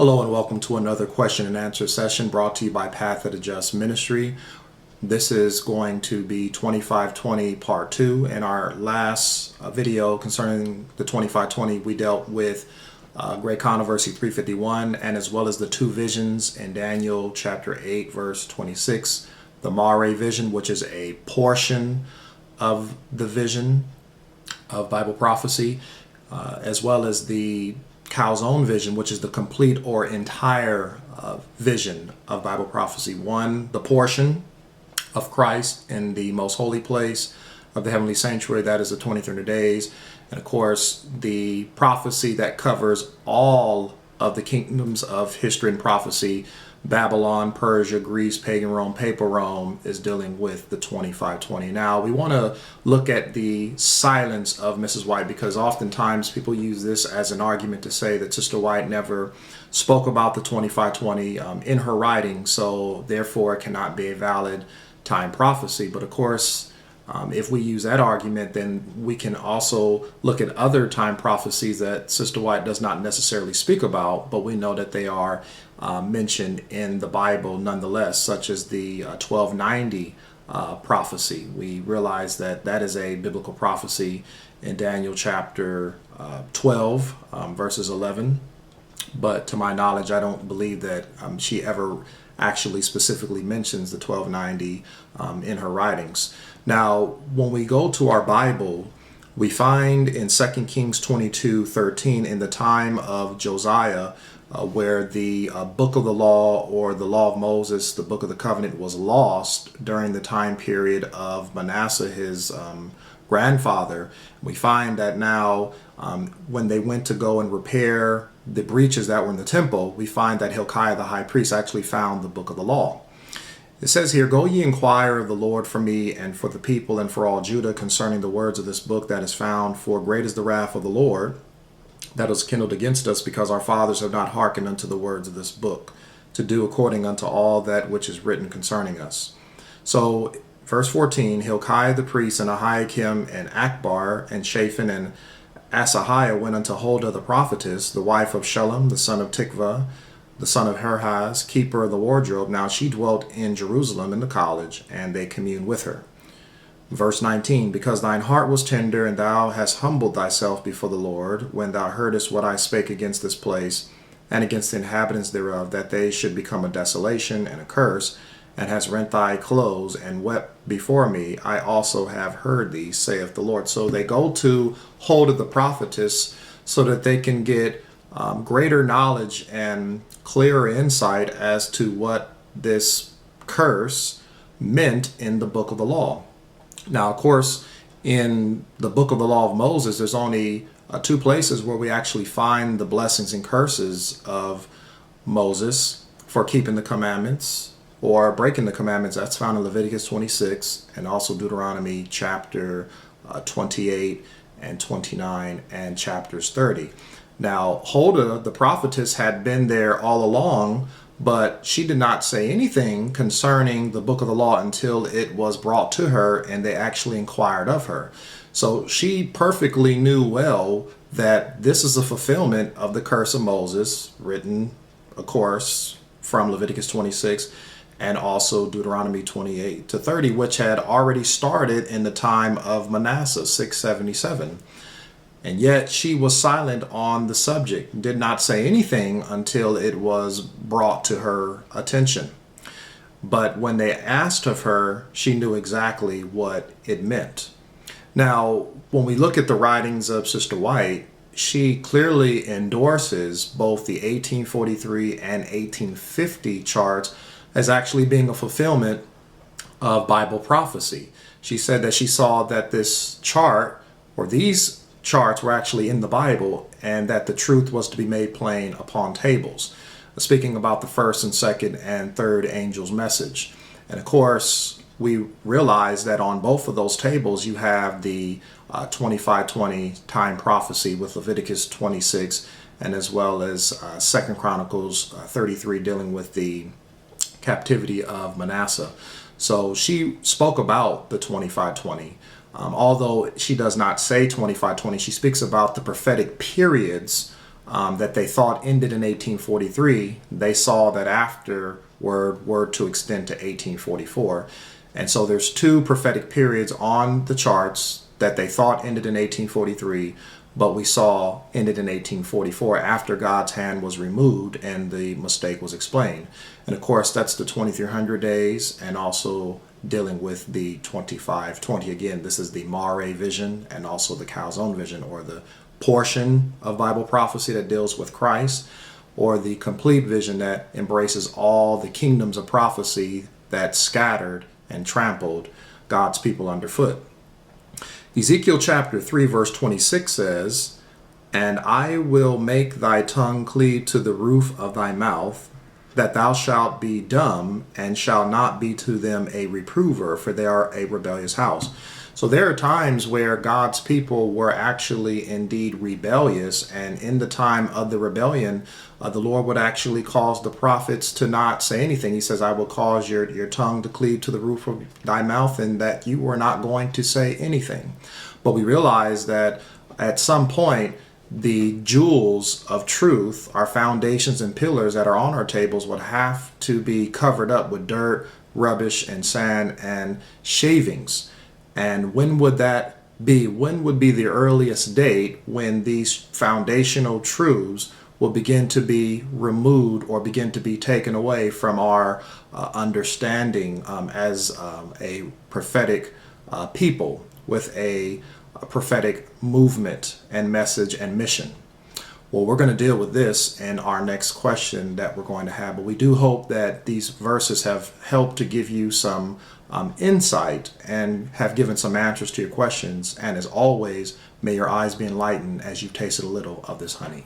Hello and welcome to another question and answer session brought to you by Path That Adjusts Ministry. This is going to be 2520 part 2. In our last video concerning the 2520, we dealt with Great Controversy 351 and as well as the two visions in Daniel chapter 8 verse 26. The Mare vision, which is a portion of the vision of Bible prophecy, as well as the Calzone vision, which is the complete or entire vision of Bible prophecy. One, the portion of Christ in the most holy place of the heavenly sanctuary, that is the 2300 days. And of course, the prophecy that covers all of the kingdoms of history and prophecy, Babylon, Persia, Greece, pagan Rome, papal Rome, is dealing with the 2520. Now, we want to look at the silence of Mrs. White because oftentimes people use this as an argument to say that Sister White never spoke about the 2520 in her writing, so therefore it cannot be a valid time prophecy. But of course, if we use that argument, then we can also look at other time prophecies that Sister White does not necessarily speak about, but we know that they are mentioned in the Bible nonetheless, such as the 1290 prophecy. We realize that that is a biblical prophecy in Daniel chapter 12, verses 11. But to my knowledge, I don't believe that she ever actually specifically mentions the 1290 in her writings. Now, when we go to our Bible, we find in 2 Kings 22:13, in the time of Josiah, where the book of the law or the law of Moses, the book of the covenant, was lost during the time period of Manasseh, his grandfather. We find that now when they went to go and repair the breaches that were in the temple, we find that Hilkiah the high priest actually found the book of the law. It says here, "Go ye inquire of the Lord for me and for the people and for all Judah concerning the words of this book that is found, for great is the wrath of the Lord that is kindled against us, because our fathers have not hearkened unto the words of this book, to do according unto all that which is written concerning us." So, verse 14, Hilkiah the priest and Ahikam and Akbar and Shaphan and Asahiah went unto Huldah the prophetess, the wife of Shallum, the son of Tikvah, the son of Herhaz, keeper of the wardrobe. Now she dwelt in Jerusalem in the college, and they communed with her. Verse 19, "Because thine heart was tender, and thou hast humbled thyself before the Lord, when thou heardest what I spake against this place, and against the inhabitants thereof, that they should become a desolation and a curse, and hast rent thy clothes, and wept before me, I also have heard thee, saith the Lord." So they go to Huldah the prophetess so that they can get greater knowledge and clearer insight as to what this curse meant in the book of the law. Now, of course, in the book of the law of Moses, there's only two places where we actually find the blessings and curses of Moses for keeping the commandments or breaking the commandments. That's found in Leviticus 26 and also Deuteronomy chapter 28 and 29 and chapters 30. Now, Huldah, the prophetess, had been there all along, but she did not say anything concerning the book of the law until it was brought to her and they actually inquired of her. So she perfectly knew well that this is a fulfillment of the curse of Moses, written, of course, from Leviticus 26 and also Deuteronomy 28 to 30, which had already started in the time of Manasseh, 677. And yet she was silent on the subject, did not say anything until it was brought to her attention. But when they asked of her, she knew exactly what it meant. Now, when we look at the writings of Sister White, she clearly endorses both the 1843 and 1850 charts as actually being a fulfillment of Bible prophecy. She said that she saw that this chart, or these charts, were actually in the Bible, and that the truth was to be made plain upon tables, speaking about the first and second and third angel's message. And of course, we realize that on both of those tables you have the 2520 time prophecy with Leviticus 26 and as well as 2 Chronicles 33 dealing with the captivity of Manasseh. So she spoke about the 2520. Although she does not say 2520, she speaks about the prophetic periods that they thought ended in 1843, they saw that afterward were to extend to 1844. And so there's two prophetic periods on the charts that they thought ended in 1843, but we saw ended in 1844 after God's hand was removed and the mistake was explained. And of course, that's the 2300 days, and also dealing with the 2520. Again, this is the Mare vision and also the Calzone vision, or the portion of Bible prophecy that deals with Christ, or the complete vision that embraces all the kingdoms of prophecy that scattered and trampled God's people underfoot. Ezekiel chapter 3 verse 26 says, "And I will make thy tongue cleave to the roof of thy mouth, that thou shalt be dumb, and shall not be to them a reprover, for they are a rebellious house." So there are times where God's people were actually indeed rebellious, and in the time of the rebellion, the Lord would actually cause the prophets to not say anything. He says, "I will cause your tongue to cleave to the roof of thy mouth," and that you were not going to say anything. But we realize that at some point, the jewels of truth, our foundations and pillars that are on our tables, would have to be covered up with dirt, rubbish, and sand and shavings. And when would that be? When would be the earliest date when these foundational truths will begin to be removed or begin to be taken away from our understanding as a prophetic people with a prophetic movement and message and mission? Well, we're going to deal with this in our next question that we're going to have, but we do hope that these verses have helped to give you some insight and have given some answers to your questions. And as always, may your eyes be enlightened as you've tasted a little of this honey.